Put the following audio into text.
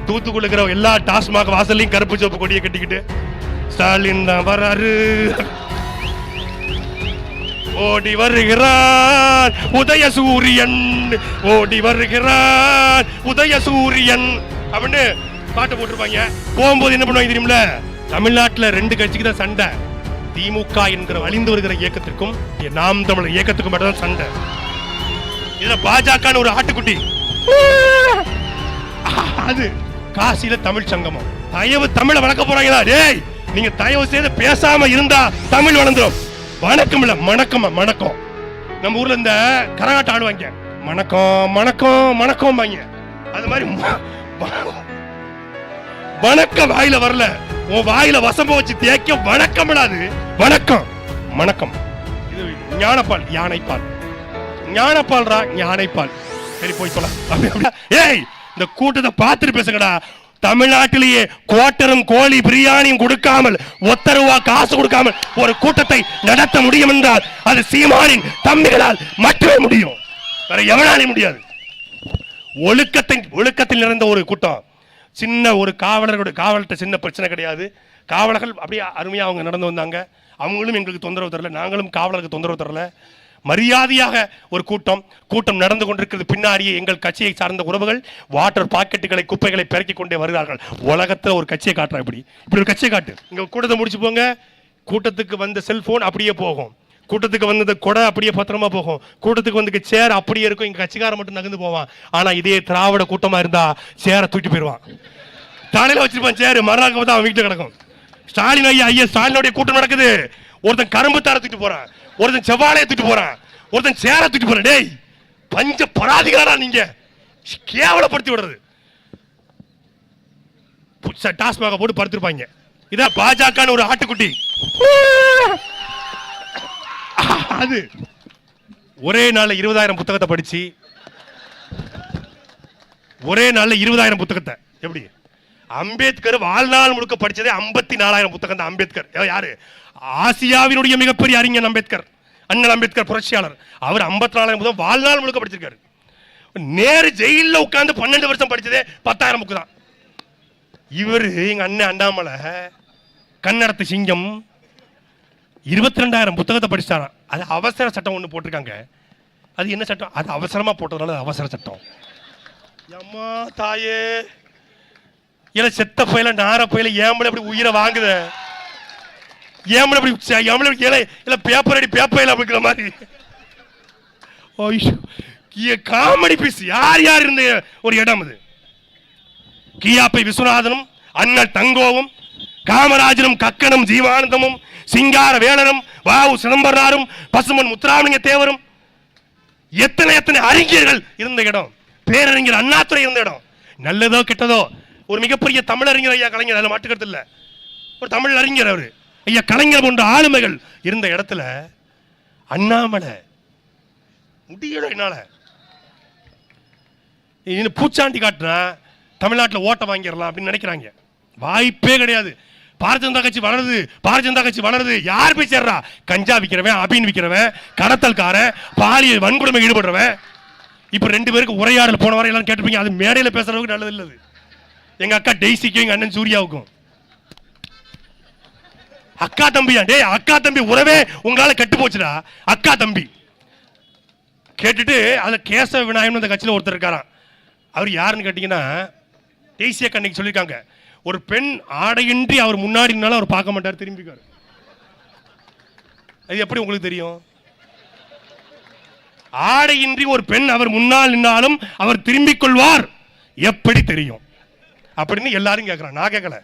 தூத்துக்குள்ள இருக்கிற எல்லா டாஸ்மாக் வாசல்லையும் கருப்பு சோப்பு கொடியை கட்டிக்கிட்டு ஸ்டாலின் தான் வராரு, ஓடி வருகிறான் உதயசூரியன், ஓடி வருகிறான் உதயசூரியன் அப்படின்னு பாட்டு போட்டிருப்பாங்க. போகும்போது என்ன பண்ணுவாங்க தெரியுமில்ல, தமிழ்நாட்டில் 2 கட்சிக்கு தான் சண்டை. திமுக என்கிற அழிந்து வருகிற இயக்கத்திற்கும் நாம் தமிழர் இயக்கத்துக்கும் மட்டும் தான் சண்டை. இதுல பாஜக ஒரு ஆட்டுக்குட்டி, அது காசியில தமிழ் சங்கமம். தயவு தமிழை வளர்க்க போறாங்களா? டேய், நீங்க தயவு செய்து பேசாம இருந்தா தமிழ் வளர்ந்துரும். வணக்கம் இல்ல மணக்கம், மணக்கம். நம்ம ஊர்ல இந்த கரகாட்டம் ஆடுவாங்க, வணக்கம் வணக்கம் வணக்கம் வாங்க. அது மாதிரி வணக்கம் வாயில வரல, உன் வாயில வசம்ப வச்சு தேய்க்க வணக்கம் விடாது. வணக்கம் வணக்கம். இது ஞானப்பால், யானைப்பால், ஞானப்பால்ரா ஞானைப்பால். சரி போய் சொல்ல. ஏய், இந்த கூட்டத்தை பார்த்துட்டு பேசுங்கடா. தமிழ்நாட்டிலேயே குவார்ட்டரும் கோழி பிரியாணியும் கொடுக்காமல், ஒத்தரவா காசு கொடுக்காமல் ஒரு கூட்டத்தை நடத்த முடியும் என்றால் அது சீமானின் தம்பிகளால் மட்டுமே முடியும், வேற எவனாலே முடியாது. ஒழுக்கத்தில் நிறைந்த ஒரு கூட்டம். சின்ன ஒரு காவலர்கிட்ட சின்ன பிரச்சனை கிடையாது. காவலர்கள் அப்படியே அருமையா அவங்க நடந்து வந்தாங்க. அவங்களும் எங்களுக்கு தொந்தரவு தரல, நாங்களும் காவலருக்கு தொந்தரவு தரல. மரியாதையாக ஒரு கூட்டம் நடந்து கொண்டிருக்கிறது. பின்னாடியே எங்கள் கட்சியை சார்ந்த உறவுகள் வாட்டர் பாக்கெட்டுகளை, குப்பைகளை பெருக்கி கொண்டே வருகிறார்கள். உலகத்தில் ஒரு கட்சியை காட்டுறா, இப்படி ஒரு கட்சியை காட்டு. இங்க கூட்டத்தை முடிச்சு போங்க. கூட்டத்துக்கு வந்த செல்போன் அப்படியே போகும், கூட்டத்துக்கு வந்தது கொடை அப்படியே பத்திரமா போகும், கூட்டத்துக்கு வந்து சேர் அப்படியே இருக்கும். இங்க கட்சிக்கார மட்டும் நகர்ந்து போவான். ஆனா இதே திராவிட கூட்டமா இருந்தா சேரை தூக்கிட்டு போயிடுவான். தலையில வச்சிருப்பான் சேரு, மறுநாள் பார்த்தா அவன் வீட்டுல கிடக்கும். ஸ்டாலின் ஐயா ஸ்டாலினுடைய கூட்டம் நடக்குது. ஒருத்தன் கரும்பு தார தூக்கிட்டு போறான், ஒருத்தன் செவ்வாழையை தூக்கிட்டு போறான், ஒருத்தன் சேரை தூக்கிட்டு போறான். டேய், பஞ்ச பராதிகாரா நீங்க, கேவலப்படுத்தி விடுறது. டாஸ்மாக போட்டு படுத்திருப்பாங்க. இதான் பாஜக ஒரு ஆட்டுக்குட்டி. அது ஒரே நாள்ல 20,000 புத்தகத்தை படிச்சு, ஒரே நாள்ல 20,000 புத்தகத்தை. எப்படி? அம்பேத்கர் வாழ்நாள் முழுக்க படிச்சதே 54,000 புத்தகம் தான். அம்பேத்கர் யாரு? ஆசியாவினுடைய மிகப்பெரிய அறிஞர் அம்பேத்கர், அண்ணல் அம்பேத்கர் புரட்சியாளர். அவர் 54,000 புத்தகம் வாழ்நாள் முழுக்க படிச்சிருக்காரு. நேரு ஜெயில உட்கார்ந்து 12 வருஷம் படிச்சதே 10,000 புக்கு தான். இவரு எங்க அண்ணன் அண்ணாமலை கன்னடத்து சிங்கம் 22,000 புத்தகத்தை படிச்சாராம். அது அவசர சட்டம் ஒன்று போட்டிருக்காங்க. அது என்ன சட்டம்? அது அவசரமா போட்டதுனால அவசர சட்டம். அம்மா தாயே, இல்ல செத்த பயில நார பயில ஏம்பல அப்படி உயிரை வாங்குத, ஏம்பல அப்படி இல்ல பேப்பர் அடி பேப்பையில அப்படிங்கிற மாதிரி காமெடி பீஸ். யார் யார் இருந்த ஒரு இடம் அது? கியாப்பை விஸ்வநாதனும், அண்ணல் தங்கோவும், காமராஜனும், கக்கனும், ஜீவானந்தமும், சிங்கார வேலனும், வாவு சிதம்பரனாரும், பசுமன் முத்துராமலிங்க தேவரும், எத்தனை அறிஞர்கள் இருந்த இடம். பேரறிஞர் அண்ணாதுரை இருந்த இடம். நல்லதோ கெட்டதோ ஒரு மிகப்பெரிய தமிழறிஞர் ஐயா கலைஞர், அதில் மாட்டுக்கிறது இல்லை, ஒரு தமிழ் அறிஞர் அவரு ஐயா கலைஞர் போன்ற ஆளுமைகள் இருந்த இடத்துல அண்ணாமலை முடியல. என்னால பூச்சாண்டி காட்டுனா தமிழ்நாட்டில் ஓட்ட வாங்கிடலாம் அப்படின்னு நினைக்கிறாங்க. வாய்ப்பே கிடையாது. பாரதிய ஜனதா கட்சி வளருது, பாரதிய ஜனதா கட்சி வளருது. யார் போய் சேர்றா? கஞ்சா விற்கிறவன், அபீன் விற்கிறவன், கடத்தல்காரன், பாலியல் வன்கொடுமை ஈடுபடுறவன். இப்ப 2 பேருக்கு உரையாடல் போன வரை எல்லாம் கேட்டிருப்பீங்க. அது மேடையில் பேசுறவங்க நல்லது இல்லது. எங்க அக்கா டெய்சிக்கும் எங்க அண்ணன் சூர்யாவுக்கும் அக்கா தம்பியா? டே, அக்கா தம்பி உறவே உங்களால கெட்டு போச்சுடா. அக்கா தம்பி கேட்டுட்டு அதுல கேசவ விநாயகன் அந்த கட்சியில் ஒருத்தர் இருக்காராம். அவர் யாருன்னு கேட்டீங்கன்னா, தேசிய கண்ணைக்கு சொல்லியிருக்காங்க, ஒரு பெண் ஆடையின்றி அவர் முன்னாடி நின்னாலும் அவர் பார்க்க மாட்டார், திரும்பிக்காரு. அது எப்படி உங்களுக்கு தெரியும்? ஆடையின்றி ஒரு பெண் அவர் முன்னால் நின்னாலும் அவர் திரும்பிக் கொள்வார், எப்படி தெரியும் அப்படின்னு எல்லாரும் கேட்கிறான். நான் கேட்கல.